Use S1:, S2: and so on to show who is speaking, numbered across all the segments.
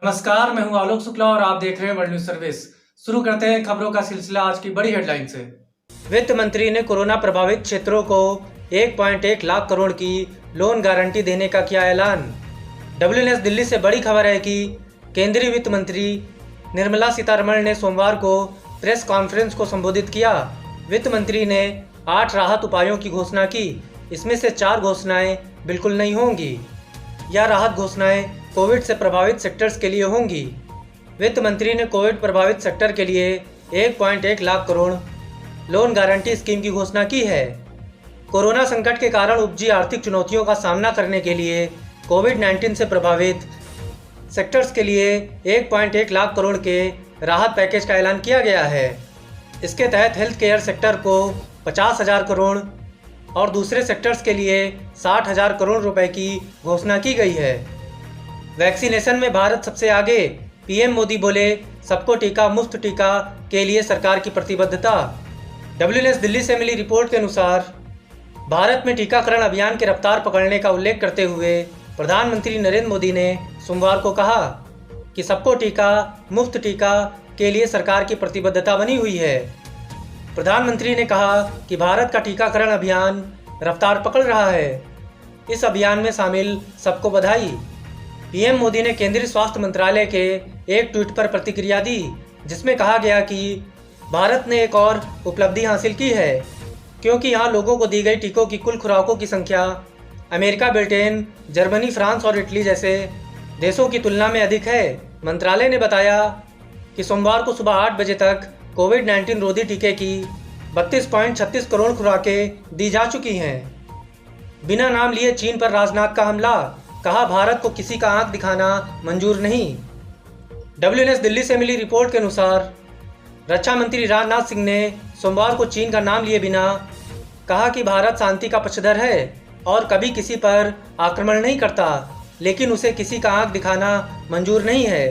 S1: नमस्कार, मैं हूं आलोक शुक्ला और आप देख रहे हैं वर्ल्ड न्यूज सर्विस। शुरू करते हैं खबरों का सिलसिला आज की बड़ी हेडलाइन से। वित्त मंत्री ने कोरोना प्रभावित क्षेत्रों को 1.1 लाख करोड़ की लोन गारंटी देने का किया ऐलान। WNS दिल्ली से बड़ी खबर है कि केंद्रीय वित्त मंत्री निर्मला सीतारमण ने सोमवार को प्रेस कॉन्फ्रेंस को संबोधित किया। वित्त मंत्री ने 8 राहत उपायों की घोषणा की। इसमें से 4 घोषणाएं बिल्कुल नहीं होंगी। यह राहत घोषणाएं कोविड से प्रभावित सेक्टर्स के लिए होंगी। वित्त मंत्री ने कोविड प्रभावित सेक्टर के लिए 1.1 lakh crore loan guarantee scheme की घोषणा की है। कोरोना संकट के कारण उपजी आर्थिक चुनौतियों का सामना करने के लिए कोविड-19 से प्रभावित सेक्टर्स के लिए 1.1 लाख करोड़ के राहत पैकेज का ऐलान किया गया है। इसके तहत हेल्थ केयर सेक्टर को 50,000 करोड़ और दूसरे सेक्टर्स के लिए 60,000 करोड़ रुपए की घोषणा की गई है। वैक्सीनेशन में भारत सबसे आगे। पीएम मोदी बोले, सबको टीका, मुफ्त टीका के लिए सरकार की प्रतिबद्धता। WNS दिल्ली से मिली रिपोर्ट के अनुसार भारत में टीकाकरण अभियान की रफ्तार पकड़ने का उल्लेख करते हुए प्रधानमंत्री नरेंद्र मोदी ने सोमवार को कहा कि सबको टीका, मुफ्त टीका के लिए सरकार की प्रतिबद्धता बनी हुई है। प्रधानमंत्री ने कहा कि भारत का टीकाकरण अभियान रफ्तार पकड़ रहा है। इस अभियान में शामिल सबको बधाई। पीएम मोदी ने केंद्रीय स्वास्थ्य मंत्रालय के एक ट्वीट पर प्रतिक्रिया दी, जिसमें कहा गया कि भारत ने एक और उपलब्धि हासिल की है, क्योंकि यहाँ लोगों को दी गई टीकों की कुल खुराकों की संख्या अमेरिका, ब्रिटेन, जर्मनी, फ्रांस और इटली जैसे देशों की तुलना में अधिक है। मंत्रालय ने बताया कि सोमवार को सुबह 8 बजे तक कोविड-19 रोधी टीके की 32.36 करोड़ खुराकें दी जा चुकी हैं। बिना नाम लिए चीन पर राजनाथ का हमला, कहा भारत को किसी का आंख दिखाना मंजूर नहीं। WNS दिल्ली से मिली रिपोर्ट के अनुसार रक्षा मंत्री राजनाथ सिंह ने सोमवार को चीन का नाम लिए बिना कहा कि भारत शांति का पक्षधर है और कभी किसी पर आक्रमण नहीं करता, लेकिन उसे किसी का आंख दिखाना मंजूर नहीं है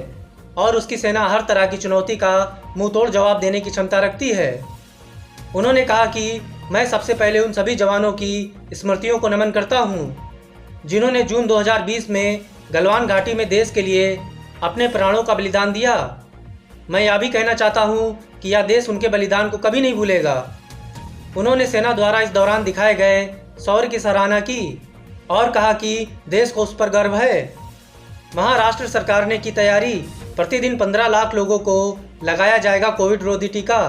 S1: और उसकी सेना हर तरह की चुनौती का मुंहतोड़ जवाब देने की क्षमता रखती है। उन्होंने कहा कि मैं सबसे पहले उन सभी जवानों की स्मृतियों को नमन करता हूं, जिन्होंने जून 2020 में गलवान घाटी में देश के लिए अपने प्राणों का बलिदान दिया। मैं यह भी कहना चाहता हूं कि यह देश उनके बलिदान को कभी नहीं भूलेगा। उन्होंने सेना द्वारा इस दौरान दिखाए गए शौर्य की सराहना की और कहा कि देश को उस पर गर्व है। महाराष्ट्र सरकार ने की तैयारी, प्रतिदिन 15 लाख लोगों को लगाया जाएगा कोविड रोधी टीका।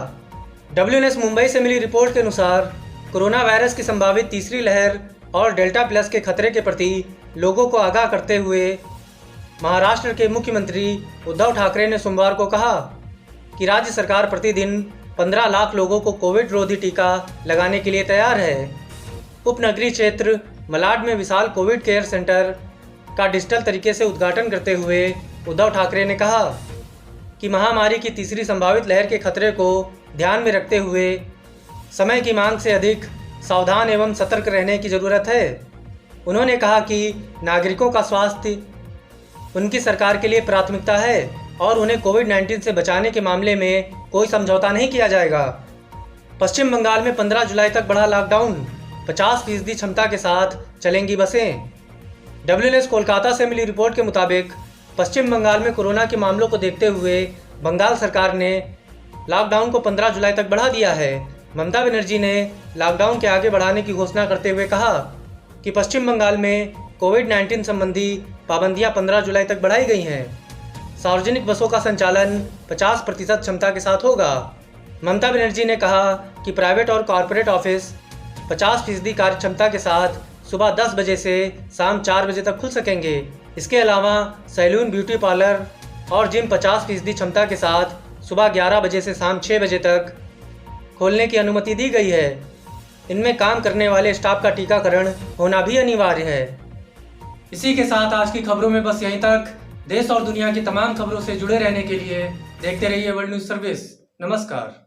S1: WNS मुंबई से मिली रिपोर्ट के अनुसार कोरोना वायरस की संभावित तीसरी लहर और डेल्टा प्लस के खतरे के प्रति लोगों को आगाह करते हुए महाराष्ट्र के मुख्यमंत्री उद्धव ठाकरे ने सोमवार को कहा कि राज्य सरकार प्रतिदिन 15 लाख लोगों को कोविड रोधी टीका लगाने के लिए तैयार है। उपनगरीय क्षेत्र मलाड में विशाल कोविड केयर सेंटर का डिजिटल तरीके से उद्घाटन करते हुए उद्धव ठाकरे ने कहा कि महामारी की तीसरी संभावित लहर के खतरे को ध्यान में रखते हुए समय की मांग से अधिक सावधान एवं सतर्क रहने की ज़रूरत है। उन्होंने कहा कि नागरिकों का स्वास्थ्य उनकी सरकार के लिए प्राथमिकता है और उन्हें कोविड-19 से बचाने के मामले में कोई समझौता नहीं किया जाएगा। पश्चिम बंगाल में 15 जुलाई तक बढ़ा लॉकडाउन, 50% क्षमता के साथ चलेंगी बसें। WNS कोलकाता से मिली रिपोर्ट के मुताबिक पश्चिम बंगाल में कोरोना के मामलों को देखते हुए बंगाल सरकार ने लॉकडाउन को 15 जुलाई तक बढ़ा दिया है। ममता बनर्जी ने लॉकडाउन के आगे बढ़ाने की घोषणा करते हुए कहा कि पश्चिम बंगाल में कोविड-19 संबंधी पाबंदियां 15 जुलाई तक बढ़ाई गई हैं। सार्वजनिक बसों का संचालन 50% क्षमता के साथ होगा। ममता बनर्जी ने कहा कि प्राइवेट और कॉरपोरेट ऑफिस 50% कार्य क्षमता के साथ सुबह 10 बजे से शाम 4 बजे तक खुल सकेंगे। इसके अलावा सैलून, ब्यूटी पार्लर और जिम 50% क्षमता के साथ सुबह 11 बजे से शाम 6 बजे तक खोलने की अनुमति दी गई है। इनमें काम करने वाले स्टाफ का टीकाकरण होना भी अनिवार्य है। इसी के साथ आज की खबरों में बस यहीं तक। देश और दुनिया की तमाम खबरों से जुड़े रहने के लिए देखते रहिए वर्ल्ड न्यूज सर्विस। नमस्कार।